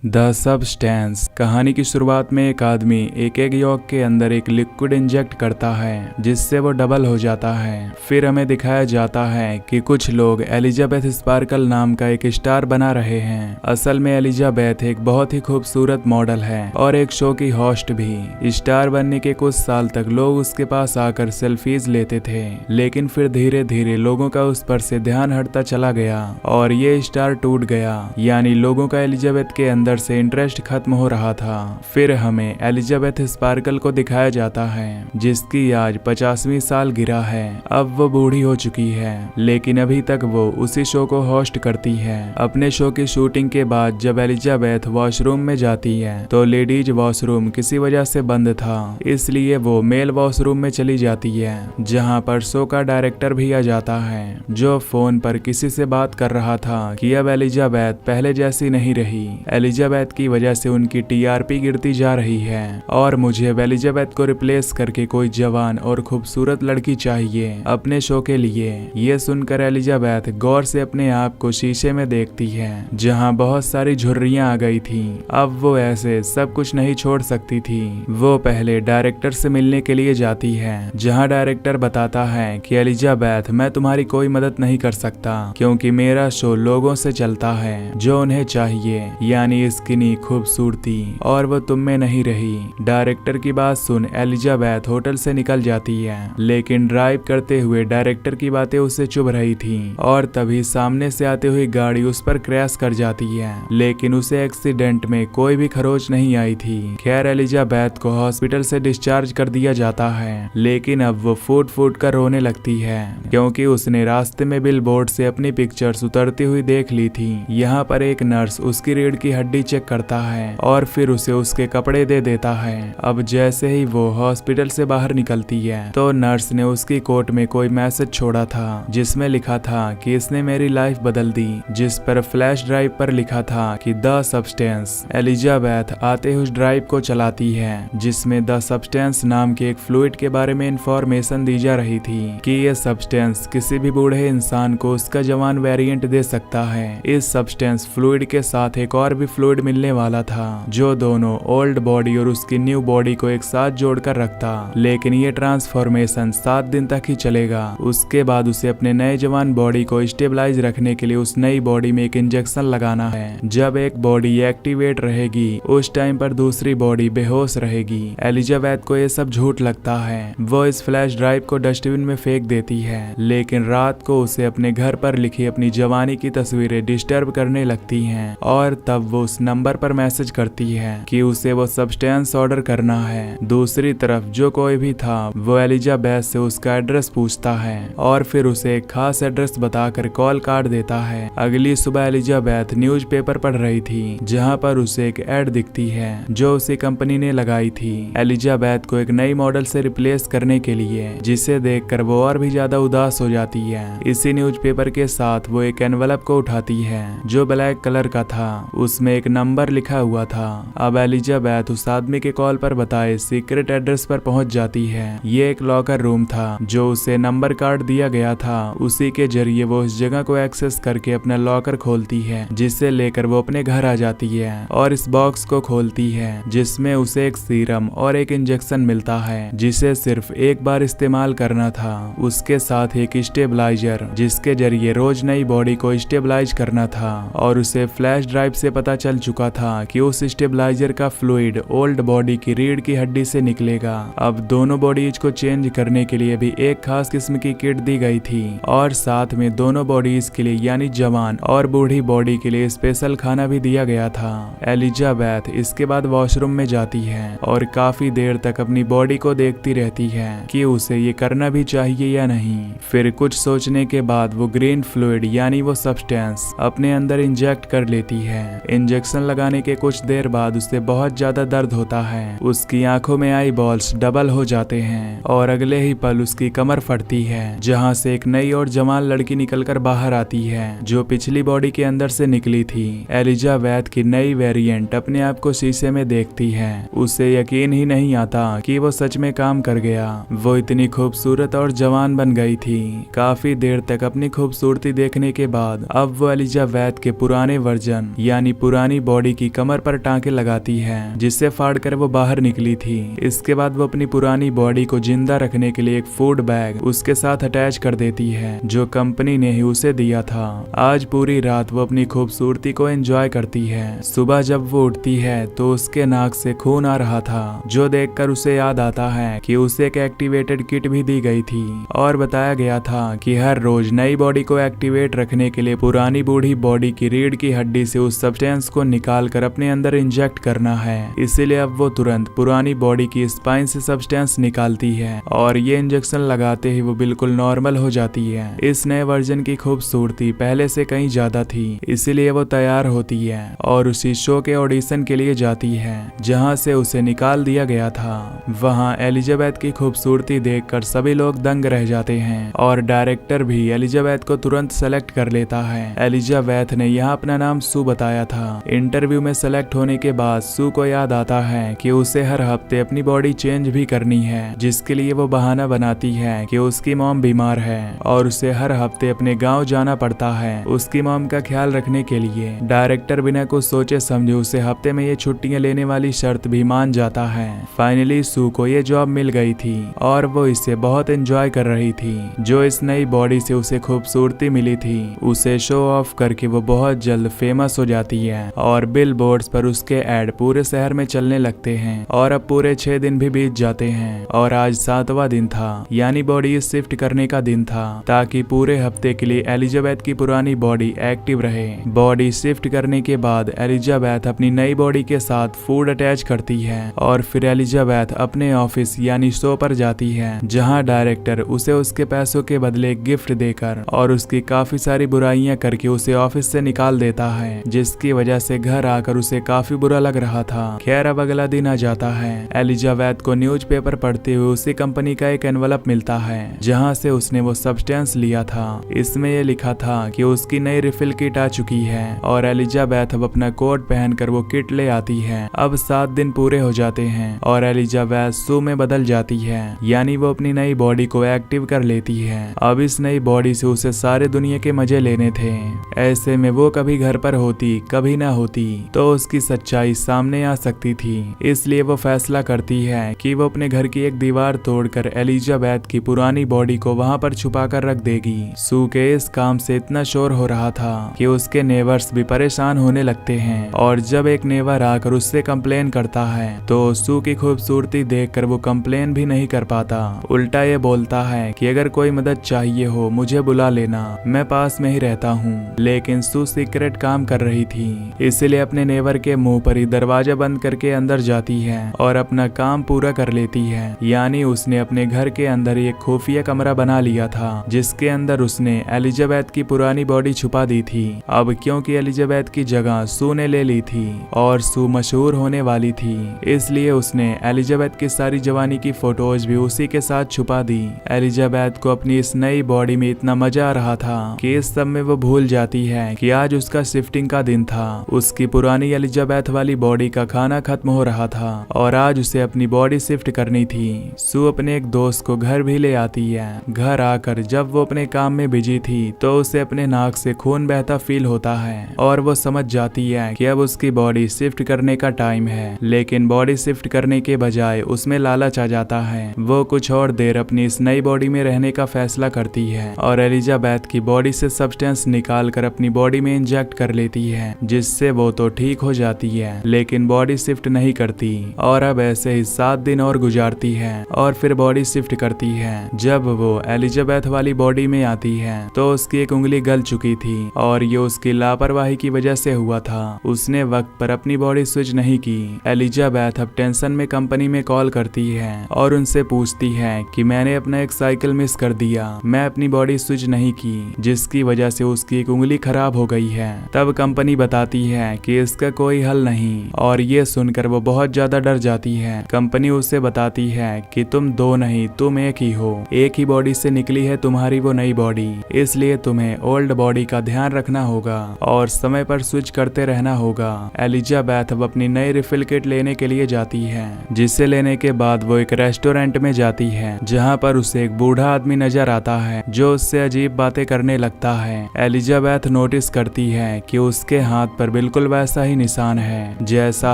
The substance. कहानी की शुरुआत में एक आदमी एक एग यॉक के अंदर एक लिक्विड इंजेक्ट करता है जिससे वो डबल हो जाता है। फिर हमें दिखाया जाता है कि कुछ लोग एलिजाबेथ स्पार्कल नाम का एक स्टार बना रहे हैं। असल में एलिजाबेथ एक बहुत ही खूबसूरत मॉडल है और एक शो की होस्ट भी। स्टार बनने के कुछ साल तक लोग उसके पास आकर सेल्फीज लेते थे, लेकिन फिर धीरे धीरे लोगों का उस पर से ध्यान हटता चला गया और ये स्टार टूट गया, यानी लोगों का एलिजाबेथ के अंदर से इंटरेस्ट खत्म हो रहा था। फिर हमें एलिजाबेथ स्पार्कल को दिखाया जाता है जिसकी आज 50वीं साल गिरा है। अब वो बूढ़ी हो चुकी है, लेकिन अभी तक वो उसी शो को होस्ट करती है। अपने शो की शूटिंग के बाद जब एलिजाबेथ वॉशरूम में जाती है तो लेडीज वॉशरूम किसी वजह से बंद था, इसलिए वो मेल वॉशरूम में चली जाती है जहां पर शो का डायरेक्टर भी आ जाता है, जो फोन पर किसी से बात कर रहा था कि अब एलिजाबेथ पहले जैसी नहीं रही। एलिजाबेथ की वजह से उनकी टीआरपी गिरती जा रही है और मुझे एलिजाबेथ को रिप्लेस करके कोई जवान और खूबसूरत लड़की चाहिए अपने शो के लिए। ये सुनकर एलिजाबेथ गौर से अपने आप को शीशे में देखती है जहां बहुत सारी झुर्रियां आ गई थी। अब वो ऐसे सब कुछ नहीं छोड़ सकती थी। वो पहले डायरेक्टर से मिलने के लिए जाती है जहां डायरेक्टर बताता है कि एलिजाबेथ, मैं तुम्हारी कोई मदद नहीं कर सकता क्योंकि मेरा शो लोगों से चलता है जो उन्हें चाहिए, यानी स्किनी खूबसूरती, और वो तुम में नहीं रही। डायरेक्टर की बात सुन एलिजाबेथ होटल से निकल जाती है, लेकिन ड्राइव करते हुए डायरेक्टर की बातें उसे चुभ रही थी और तभी सामने से आती हुई गाड़ी उस पर क्रैश कर जाती है, लेकिन उसे एक्सीडेंट में कोई भी खरोच नहीं आई थी। खैर एलिजाबेथ को हॉस्पिटल से डिस्चार्ज कर दिया जाता है, लेकिन अब वो फूट फूट कर रोने लगती है क्योंकि उसने रास्ते में बिल बोर्ड से अपनी पिक्चर्स उतरती हुई देख ली थी। यहाँ पर एक नर्स उसकी रीढ़ की हड्डी चेक करता है और फिर उसे उसके कपड़े दे देता है। अब जैसे ही वो हॉस्पिटल से बाहर निकलती है तो नर्स ने उसकी कोट में कोई मैसेज छोड़ा था जिसमें लिखा था कि इसने मेरी लाइफ बदल दी, जिस पर फ्लैश ड्राइव पर लिखा था कि द सबस्टेंस। एलिजाबेथ आते ही उस ड्राइव को चलाती है जिसमें द सबस्टेंस नाम के एक फ्लूइड के बारे में इंफॉर्मेशन दी जा रही थी कि यह सबस्टेंस किसी भी बूढ़े इंसान को उसका जवान वेरिएंट दे सकता है। इस सबस्टेंस फ्लूइड के साथ एक और भी फ्लूइड मिलने वाला था जो दोनों ओल्ड बॉडी और उसकी न्यू बॉडी को एक साथ जोड़कर रखता, लेकिन ये ट्रांसफॉर्मेशन 7 दिन तक ही चलेगा। उसके बाद उसे अपने नए जवान बॉडी को स्टेबलाइज रखने के लिए उस नई बॉडी में एक इंजेक्शन लगाना है। जब एक बॉडी एक्टिवेट रहेगी उस टाइम पर दूसरी बॉडी बेहोश रहेगी। एलिजाबेथ को ये सब झूठ लगता है। वो इस फ्लैश ड्राइव को डस्टबिन में फेंक देती है, लेकिन रात को उसे अपने घर पर लिखी अपनी जवानी की तस्वीरें डिस्टर्ब करने लगती हैं और तब वो उस नंबर पर मैसेज करती है कि उसे वो सब्सटेंस ऑर्डर करना है। दूसरी तरफ जो कोई भी था वो एलिजाबेथ से उसका एड्रेस पूछता है और फिर उसे एक खास एड्रेस बताकर कॉल काट देता है। अगली सुबह एलिजाबेथ न्यूज़पेपर पढ़ रही थी जहां पर उसे एक एड दिखती है जो उसी कंपनी ने लगाई थी एलिजाबेथ को एक नई मॉडल से रिप्लेस करने के लिए, जिसे देखकर वो और भी ज्यादा उदास हो जाती है। इसी न्यूज़पेपर के साथ वो एक एनवलप को उठाती है जो ब्लैक कलर का था, उसमें एक नंबर लिखा हुआ था। अब एलिजाबेथ उस आदमी के कॉल पर बताए सीक्रेट एड्रेस पर पहुंच जाती है। ये एक लॉकर रूम था जो उसे नंबर कार्ड दिया गया था, उसी के जरिए वो उस जगह को एक्सेस करके अपना लॉकर खोलती है, जिसे लेकर वो अपने घर आ जाती है और इस बॉक्स को खोलती है जिसमें उसे एक सीरम और एक इंजेक्शन मिलता है जिसे सिर्फ एक बार इस्तेमाल करना था। उसके साथ एक स्टेबलाइजर जिसके जरिए रोज नई बॉडी को स्टेबलाइज करना था, और उसे फ्लैश ड्राइव से पता चल चुका था कि उस स्टेबलाइजर का फ्लूइड ओल्ड बॉडी की रीढ़ की हड्डी से निकलेगा। अब दोनों बॉडीज को चेंज करने के लिए भी एक खास किस्म की किट दी गई थी और साथ में दोनों बॉडीज के लिए यानी जवान और बूढ़ी बॉडी के लिए स्पेशल खाना भी दिया गया था। एलिजाबेथ इसके बाद वॉशरूम में जाती है और काफी देर तक अपनी बॉडी को देखती रहती है कि उसे ये करना भी चाहिए या नहीं। फिर कुछ सोचने के बाद वो ग्रीन फ्लूइड यानी वो सब्सटेंस अपने अंदर इंजेक्ट कर लेती है। इंजेक्शन लगाने के कुछ देर बाद उसे बहुत ज्यादा दर्द होता है, उसकी आंखों में आई बॉल्स डबल हो जाते हैं और अगले ही पल उसकी कमर फटती है जहां से एक नई और जवान लड़की निकलकर बाहर आती है जो पिछली बॉडी के अंदर से निकली थी। एलिजाबेथ की नई वेरिएंट अपने आप को शीशे में देखती है, उसे यकीन ही नहीं आता कि वो सच में काम कर गया। वो इतनी खूबसूरत और जवान बन गई थी। काफी देर तक अपनी खूबसूरती देखने के बाद अब वो एलिजाबेथ के पुराने वर्जन यानी पुरानी पुरानी बॉडी की कमर पर टांके लगाती है जिससे फाड़कर वो बाहर निकली थी। इसके बाद वो अपनी पुरानी बॉडी को जिंदा रखने के लिए एक फूड बैग उसके साथ अटैच कर देती है जो कंपनी ने ही उसे दिया था। आज पूरी रात वो अपनी खूबसूरती को एंजॉय करती है। सुबह जब वो उठती है तो उसके नाक से खून आ रहा था जो देखकर उसे याद आता है कि उसे एक एक्टिवेटेड किट भी दी गई थी और बताया गया था कि हर रोज नई बॉडी को एक्टिवेट रखने के लिए पुरानी बूढ़ी बॉडी की रीढ़ की हड्डी से उस सब्सटेंस को निकाल कर अपने अंदर इंजेक्ट करना है। इसीलिए अब वो तुरंत पुरानी बॉडी की स्पाइन से सब्सटेंस निकालती है और ये इंजेक्शन लगाते ही वो बिल्कुल नॉर्मल हो जाती है। इस नए वर्जन की खूबसूरती पहले से कहीं ज्यादा थी, इसीलिए वो तैयार होती है और उसी शो के ऑडिशन के लिए जाती है जहां से उसे निकाल दिया गया था। वहां एलिजाबेथ की खूबसूरती देखकर सभी लोग दंग रह जाते हैं और डायरेक्टर भी एलिजाबेथ को तुरंत सेलेक्ट कर लेता है। एलिजाबेथ ने यहाँ अपना नाम सू बताया था। इंटरव्यू में सेलेक्ट होने के बाद सू को याद आता है कि उसे हर हफ्ते अपनी बॉडी चेंज भी करनी है, जिसके लिए वो बहाना बनाती है कि उसकी मॉम बीमार है और उसे हर हफ्ते अपने गांव जाना पड़ता है उसकी मॉम का ख्याल रखने के लिए। डायरेक्टर बिना कुछ सोचे समझे उसे हफ्ते में ये छुट्टियां लेने वाली शर्त भी मान जाता है। फाइनली सू को ये जॉब मिल गई थी और वो इसे बहुत एंजॉय कर रही थी। जो इस नई बॉडी से उसे खूबसूरती मिली थी उसे शो ऑफ करके वो बहुत जल्द फेमस हो जाती है और बिल बोर्ड्स पर उसके एड पूरे शहर में चलने लगते हैं। और अब पूरे 6 दिन भी बीत जाते हैं और आज 7वां दिन था, यानी बॉडी शिफ्ट करने का दिन था ताकि पूरे हफ्ते के लिए एलिजाबेथ की पुरानी बॉडी एक्टिव रहे। बॉडी शिफ्ट करने के बाद एलिजाबेथ अपनी नई बॉडी के साथ फूड अटैच करती है और फिर एलिजाबेथ अपने ऑफिस यानी शो पर जाती है जहां डायरेक्टर उसे उसके पैसों के बदले गिफ्ट देकर और उसकी काफी सारी बुराइयां करके उसे ऑफिस से निकाल देता है, जिसकी वजह से घर आकर उसे काफी बुरा लग रहा था। खैर अब अगला दिन आ जाता है। एलिजाबेथ को न्यूज़पेपर पढ़ते हुए उसी कंपनी का एक एनवलप मिलता है जहां से उसने वो सब्सटेंस लिया था। इसमें यह लिखा था कि उसकी नई रिफिल किट आ चुकी है और एलिजाबेथ अब अपना कोट पहनकर वो किट ले आती है। अब 7 दिन पूरे हो जाते हैं और एलिजाबेथ सू में बदल जाती है, यानी वो अपनी नई बॉडी को एक्टिव कर लेती है। अब इस नई बॉडी से उसे सारे दुनिया के मजे लेने थे। ऐसे में वो कभी घर पर होती कभी ना होती तो उसकी सच्चाई सामने आ सकती थी। इसलिए वो फैसला करती है कि वो अपने घर की एक दीवार तोड़कर एलिजाबेथ की पुरानी बॉडी को वहां पर छुपा कर रख देगी। सू के इस काम से इतना शोर हो रहा था कि उसके नेबर्स भी परेशान होने लगते हैं और जब एक नेबर आकर उससे कंप्लेन करता है तो सू की खूबसूरती देखकर वो कंप्लेन भी नहीं कर पाता। उल्टा ये बोलता है कि अगर कोई मदद चाहिए हो मुझे बुला लेना, मैं पास में ही रहता हूँ। लेकिन सू सीक्रेट काम कर रही थी, इसलिए अपने नेबर के मुंह पर ही दरवाजा बंद करके अंदर जाती है और अपना काम पूरा कर लेती है। यानी उसने अपने घर के अंदर एक खुफिया कमरा बना लिया था जिसके अंदर उसने एलिजाबेथ की पुरानी बॉडी छुपा दी थी। अब क्योंकि एलिजाबेथ की जगह सू ने ले ली थी और सू मशहूर होने वाली थी, इसलिए उसने एलिजाबेथ की सारी जवानी की फोटोज भी उसी के साथ छुपा दी। एलिजाबेथ को अपनी इस नई बॉडी में इतना मजा आ रहा था कि इस सब में वो भूल जाती है कि आज उसका शिफ्टिंग का दिन था। उसकी पुरानी एलिजाबेथ वाली बॉडी का खाना खत्म हो रहा था और आज उसे अपनी बॉडी शिफ्ट करनी थी। सू अपने एक दोस्त को घर भी ले आती है। घर आकर जब वो अपने काम में बिजी थी तो उसे अपने नाक से खून बहता फील होता है और वो समझ जाती है कि अब उसकी बॉडी शिफ्ट करने का टाइम है। लेकिन बॉडी शिफ्ट करने के बजाय उसमें लालच आ जाता है। वो कुछ और देर अपनी इस नई बॉडी में रहने का फैसला करती है और एलिजाबेथ की बॉडी से सब्सटेंस निकाल कर अपनी बॉडी में इंजेक्ट कर लेती है, जिससे वो तो ठीक हो जाती है लेकिन बॉडी शिफ्ट नहीं करती। और अब ऐसे ही 7 दिन और गुजारती है और फिर बॉडी शिफ्ट करती है। जब वो एलिजाबेथ वाली बॉडी में आती है तो उसकी एक उंगली गल चुकी थी और ये उसकी लापरवाही की वजह से हुआ था। उसने वक्त पर अपनी बॉडी स्विच नहीं की। एलिजाबेथ अब टेंशन में कंपनी में कॉल करती है और उनसे पूछती है कि मैंने अपना एक साइकिल मिस कर दिया, मैं अपनी बॉडी स्विच नहीं की, जिसकी वजह से उसकी एक उंगली खराब हो गई है। तब कंपनी बताती है कि इसका कोई हल नहीं और ये सुनकर वो बहुत ज्यादा डर जाती है। कंपनी उसे बताती है कि तुम 2 नहीं तुम एक ही हो, एक ही बॉडी से निकली है तुम्हारी वो नई बॉडी, इसलिए तुम्हें ओल्ड बॉडी का ध्यान रखना होगा और समय पर स्विच करते रहना होगा। एलिजाबेथ अब अपनी नई रिफिल किट लेने के लिए जाती है, जिसे लेने के बाद वो एक रेस्टोरेंट में जाती है जहाँ पर उसे एक बूढ़ा आदमी नजर आता है जो उससे अजीब बातें करने लगता है। एलिजाबेथ नोटिस करती है कि उसके हाथ पर बिल्कुल वैसा ही निशान है जैसा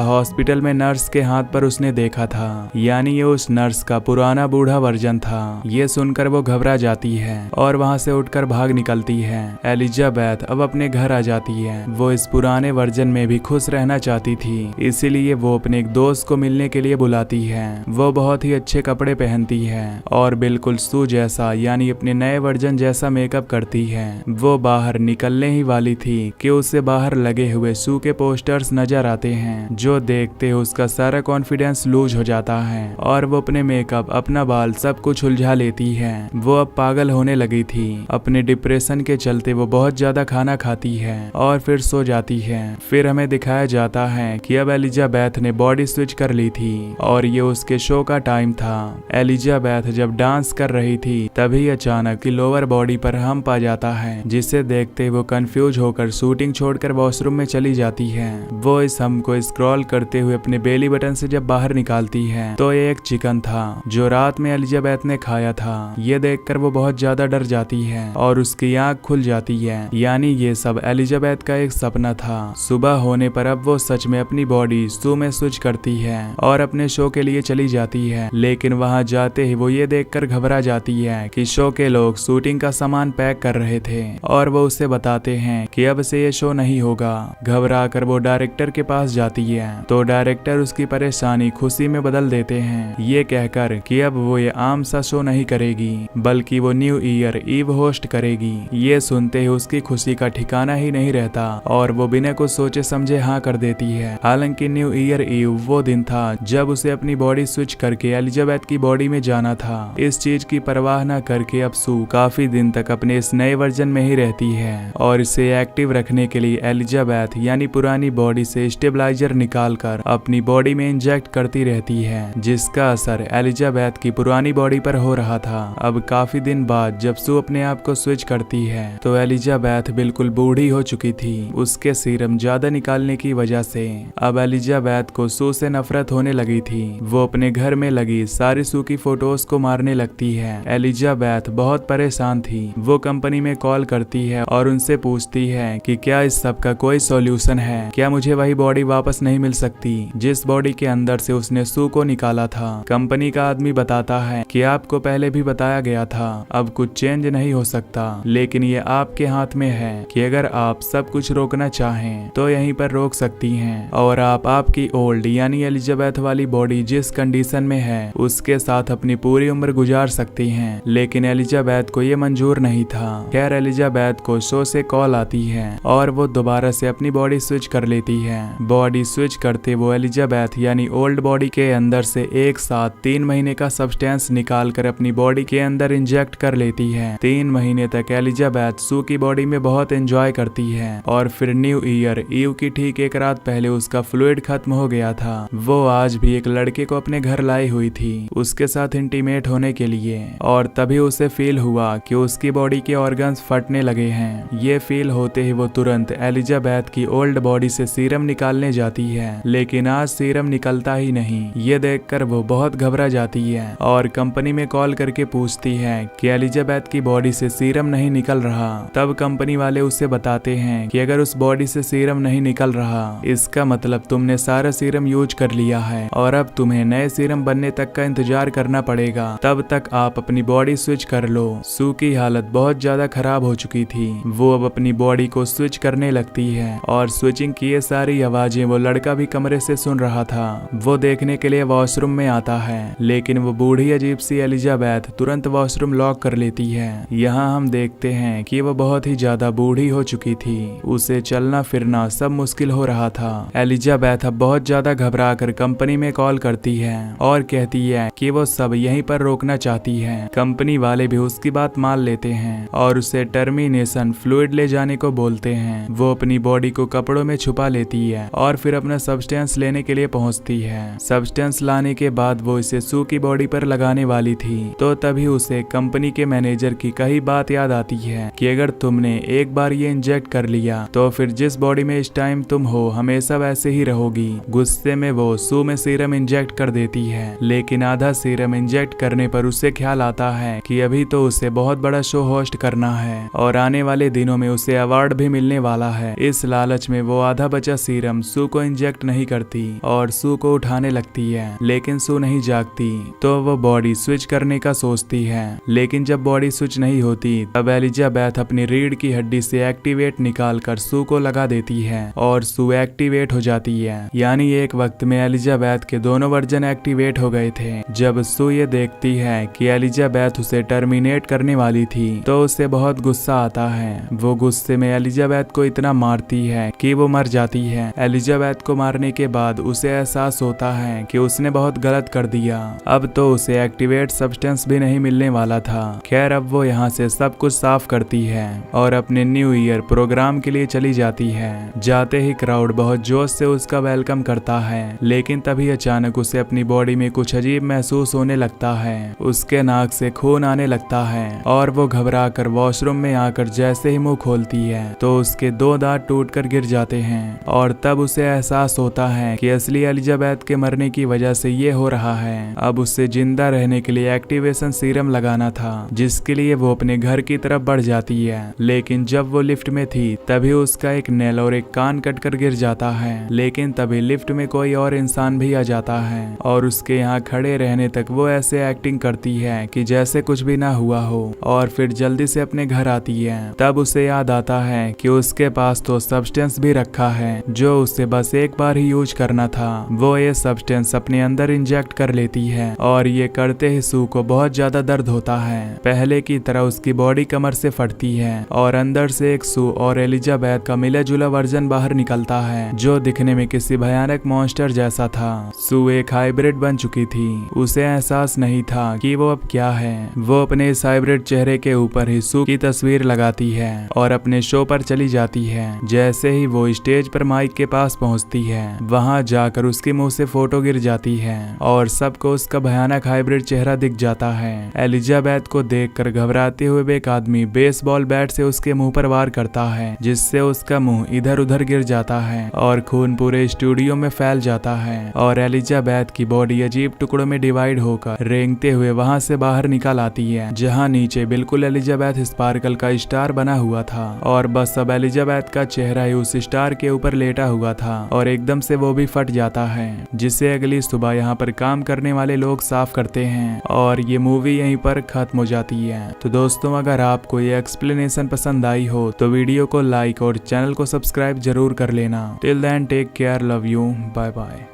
हॉस्पिटल में नर्स के हाथ पर उसने देखा था, यानी ये उस नर्स का पुराना बूढ़ा वर्जन था। ये सुनकर वो घबरा जाती है और वहाँ से उठकर भाग निकलती है। एलिजाबेथ अब अपने घर आ जाती है। वो इस पुराने वर्जन में भी खुश रहना चाहती थी, इसीलिए वो अपने एक दोस्त को मिलने के लिए बुलाती है। वो बहुत ही अच्छे कपड़े पहनती है और बिल्कुल सू जैसा यानी अपने नए वर्जन जैसा मेकअप करती है। वो बाहर निकलने ही वाली थी कि उससे बाहर लगे हुए सू के पोस्टर्स नजर आते हैं, जो देखते ही उसका सारा कॉन्फिडेंस लूज हो जाता है और वो अपने मेकअप, अपना बाल सब कुछ उलझा लेती है। वो अब पागल होने लगी थी। अपने डिप्रेशन के चलते वो बहुत ज्यादा खाना खाती है और फिर सो जाती है। फिर हमें दिखाया जाता है कि अब एलिजाबेथ ने बॉडी स्विच कर ली थी और ये उसके शो का टाइम था। एलिजाबेथ जब डांस कर रही थी तभी अचानक लोअर बॉडी पर हम्प आ जाता है, जिसे देखते वो कंफ्यूज होकर शूटिंग छोड़कर वॉशरूम में चली जाती है। वो इस हम्प को स्क्रॉल करते हुए अपने बेली बटन से जब बाहर निकालती है तो ये एक चिकन था जो रात में एलिजाबेथ ने खाया था। ये देखकर वो बहुत ज्यादा डर जाती है और उसकी आंख खुल जाती है, यानी ये सब एलिजाबेथ का एक सपना था। सुबह होने पर अब वो सच में अपनी बॉडी सू में स्विच करती है और अपने शो के लिए चली जाती है। लेकिन वहां जाते ही वो ये देखकर घबरा जाती है कि शो के लोग शूटिंग का सामान पैक कर रहे थे और वो उसे बताते हैं कि अब से ये शो नहीं होगा। घबरा कर वो डायरेक्टर के पास जाती है तो डायरेक्टर उसकी परेशानी खुशी में बदल देते हैं, ये कहकर कि अब वो ये आम सा शो नहीं करेगी बल्कि वो न्यू ईयर ईव होस्ट करेगी। ये सुनते ही उसकी खुशी का ठिकाना ही नहीं रहता और वो बिना कुछ सोचे समझे हाँ कर देती है। हालांकि न्यू ईयर ईव वो दिन था जब उसे अपनी बॉडी स्विच करके एलिजाबेथ की बॉडी में जाना था। इस चीज की परवाह न करके अब सू काफी दिन तक अपने इस नए वर्जन में ही रहती है और इसे एक्टिव रखने के लिए एलिजाबेथ यानी पुरानी बॉडी से स्टेबलाइजर निकालकर अपनी बॉडी में इंजेक्ट करती रहती है, जिसका असर एलिजाबेथ की पुरानी बॉडी पर हो रहा था। अब काफी दिन बाद जब सू अपने आप को स्विच करती है तो एलिजाबेथ बिल्कुल बूढ़ी हो चुकी थी। उसके सीरम ज्यादा निकालने की वजह से अब एलिजाबेथ को सू से नफरत होने लगी थी। वो अपने घर में लगी सारी सू की फोटोज को मारने लगती है। एलिजाबेथ बहुत परेशान थी। वो कंपनी में कॉल करती है और उनसे पूछती है कि क्या इस सब का कोई सॉल्यूशन है, क्या मुझे वही बॉडी वापस नहीं मिल सकती जिस बॉडी के अंदर से उसने सू को निकाला था। कंपनी का आदमी बताता है कि आपको पहले भी बताया गया था, अब कुछ चेंज नहीं हो सकता, लेकिन ये आपके हाथ में है कि अगर आप सब कुछ रोकना चाहें तो यहीं पर रोक सकती हैं और आप आपकी ओल्ड यानी एलिजाबेथ वाली बॉडी जिस कंडीशन में है उसके साथ अपनी पूरी उम्र गुजार सकती हैं। लेकिन एलिजाबेथ को ये मंजूर नहीं था। खैर एलिजाबेथ को शो से कॉल आती है और वो दोबारा से अपनी बॉडी स्विच कर लेती है। बॉडी स्विच करते वो एलिजाबेथ यानी ओल्ड बॉडी के अंदर से एक साथ 3 महीने का सब्सटेंस निकाल कर अपनी बॉडी के अंदर इंजेक्ट कर लेती है। 3 महीने तक एलिजाबेथ सू की बॉडी में बहुत एंजॉय करती है और फिर न्यू ईयर ईव की ठीक एक रात पहले उसका फ्लूइड खत्म हो गया था। वो आज भी एक लड़के को अपने घर लाई हुई थी उसके साथ इंटीमेट होने के लिए और तभी उसे फील हुआ कि उसकी बॉडी के ऑर्गन्स फटने लगे हैं। ये फील होते ही वो तुरंत एलिजाबेथ की ओल्ड बॉडी से सीरम निकालने जाती है, लेकिन आज सीरम निकलता ही नहीं। ये देखकर वो बहुत घबरा जाती है और कंपनी में कॉल करके पूछती है कि एलिजाबेथ की बॉडी से सीरम नहीं निकल रहा। तब कंपनी वाले उसे बताते हैं कि अगर उस बॉडी से सीरम नहीं निकल रहा इसका मतलब तुमने सारा सीरम यूज कर लिया है और अब तुम्हें नए सीरम बनने तक का इंतजार करना पड़ेगा, तब तक आप अपनी बॉडी स्विच कर लो। सू की हालत बहुत ज्यादा खराब हो चुकी थी। वो अब अपनी बॉडी को स्विच करने लगती है और स्विचिंग की ये सारी आवाजें वो लड़का भी कमरे से सुन रहा था। वो देखने के लिए वॉशरूम में आता है, लेकिन वो बूढ़ी अजीब सी एलिजाबेथ तुरंत वॉशरूम लॉक कर लेती है। यहाँ हम देखते हैं कि वो बहुत ही ज्यादा बूढ़ी हो चुकी थी। उसे चलना फिरना सब मुश्किल हो रहा था। एलिजाबेथ अब बहुत ज्यादा घबरा कर कंपनी में कॉल करती है और कहती है कि वो सब यहीं पर रोकना चाहती है। कंपनी वाले भी उसकी बात मान लेते हैं और उसे टर्मिनेशन फ्लूइड ले जाने को बोलते हैं। वो अपनी बॉडी को कपड़ों में छुपा लेती है और फिर अपना सब्सटेंस लेने के लिए पहुंचती है। सब्सटेंस लाने के बाद वो इसे सू की बॉडी पर लगाने वाली थी तो तभी उसे कंपनी के मैनेजर की कही बात याद आती है कि अगर तुमने एक बार ये इंजेक्ट कर लिया तो फिर जिस बॉडी में इस टाइम तुम हो हमेशा वैसे ही रहोगी। गुस्से में वो सू में सीरम इंजेक्ट कर देती है, लेकिन आधा सीरम इंजेक्ट करने पर उसे ख्याल आता है कि अभी तो उसे बहुत बड़ा शो होस्ट करना है और आने वाले दिनों में उसे अवार्ड भी मिलने वाला है। इस लालच लालच में वो आधा बचा सीरम सू को इंजेक्ट नहीं करती और सू को उठाने लगती है, लेकिन सू नहीं जागती। तो वो बॉडी स्विच करने का सोचती है, लेकिन जब बॉडी स्विच नहीं होती तब एलिजाबेथ अपनी रीढ़ की हड्डी से एक्टिवेट निकाल कर सू को लगा देती है और सू एक्टिवेट हो जाती है। यानी एक वक्त में एलिजाबेथ के दोनों वर्जन एक्टिवेट हो गए थे। जब सू ये देखती है कि एलिजाबेथ उसे टर्मिनेट करने वाली थी तो उसे बहुत गुस्सा आता है। वो गुस्से में एलिजाबेथ को इतना मारती है कि वो मर जाती है। एलिजाबेथ को मारने के बाद उसे एहसास होता है कि उसने बहुत गलत कर दिया। अब तो उसे एक्टिवेट सब्सटेंस भी नहीं मिलने वाला था। खैर अब वो यहाँ से सब कुछ साफ करती है और अपने न्यू ईयर प्रोग्राम के लिए चली जाती है। जाते ही क्राउड बहुत जोश से उसका वेलकम करता है, लेकिन तभी अचानक उसे अपनी बॉडी में कुछ अजीब महसूस होने लगता है। उसके नाक से खून आने लगता है और वो घबरा कर वॉशरूम में आकर जैसे ही मुंह खोलती है तो उसके 2 दांत टूटकर गिर जाते हैं और तब उसे एहसास होता है कि असली एलिजाबेथ के मरने की वजह से ये हो रहा है। अब उसे जिंदा रहने के लिए एक्टिवेशन सीरम लगाना था, जिसके लिए वो अपने घर की तरफ बढ़ जाती है। लेकिन जब वो लिफ्ट में थी तभी उसका एक नेल और एक कान कटकर गिर जाता है, लेकिन तभी लिफ्ट में कोई और इंसान भी आ जाता है और उसके यहाँ खड़े रहने तक वो ऐसे एक्टिंग करती है कि जैसे कुछ भी ना हुआ हो और फिर जल्दी से अपने घर आती है। तब उसे याद आता है कि उसके पास तो सब्सटेंस भी रखा है जो उसे बस एक बार ही यूज करना था। वो ये सब्सटेंस अपने अंदर इंजेक्ट कर लेती है और ये करते ही सू को बहुत ज्यादा दर्द होता है। पहले की तरह उसकी बॉडी कमर से फटती है और अंदर से एक सू और एलिजाबेथ का मिला जुला वर्जन बाहर निकलता है जो दिखने में किसी भयानक मॉन्स्टर जैसा था। सू एक हाइब्रिड बन चुकी थी। उसे एहसास नहीं था कि वो अब क्या है। वो अपने इस हाइब्रिड चेहरे के ऊपर ही सू की तस्वीर लगाती है और अपने शो पर चली जाती है। जैसे ही वो स्टेज पर माइक के पास पहुंचती है, वहां जाकर उसके मुंह से फोटो गिर जाती है और सबको उसका भयानक हाइब्रिड चेहरा दिख जाता है। एलिजाबेथ को देखकर घबराते हुए एक आदमी बेसबॉल बैट से उसके मुंह पर वार करता है, जिससे उसका मुंह इधर उधर गिर जाता है और खून पूरे स्टूडियो में फैल जाता है और एलिजाबेथ की बॉडी अजीब टुकड़ों में डिवाइड होकर रेंगते हुए वहां से बाहर निकल आती है, जहां नीचे बिल्कुल एलिजाबेथ स्पार्कल का स्टार बना हुआ था और बस अब एलिजाबेथ का चेहरा ही उस स्टार के ऊपर लेटा हुआ था और एकदम से वो भी फट जाता है, जिसे अगली सुबह यहाँ पर काम करने वाले लोग साफ करते हैं और ये मूवी यहीं पर खत्म हो जाती है। तो दोस्तों अगर आपको ये एक्सप्लेनेशन पसंद आई हो तो वीडियो को लाइक और चैनल को सब्सक्राइब जरूर कर लेना। Till then take care, love you, bye bye.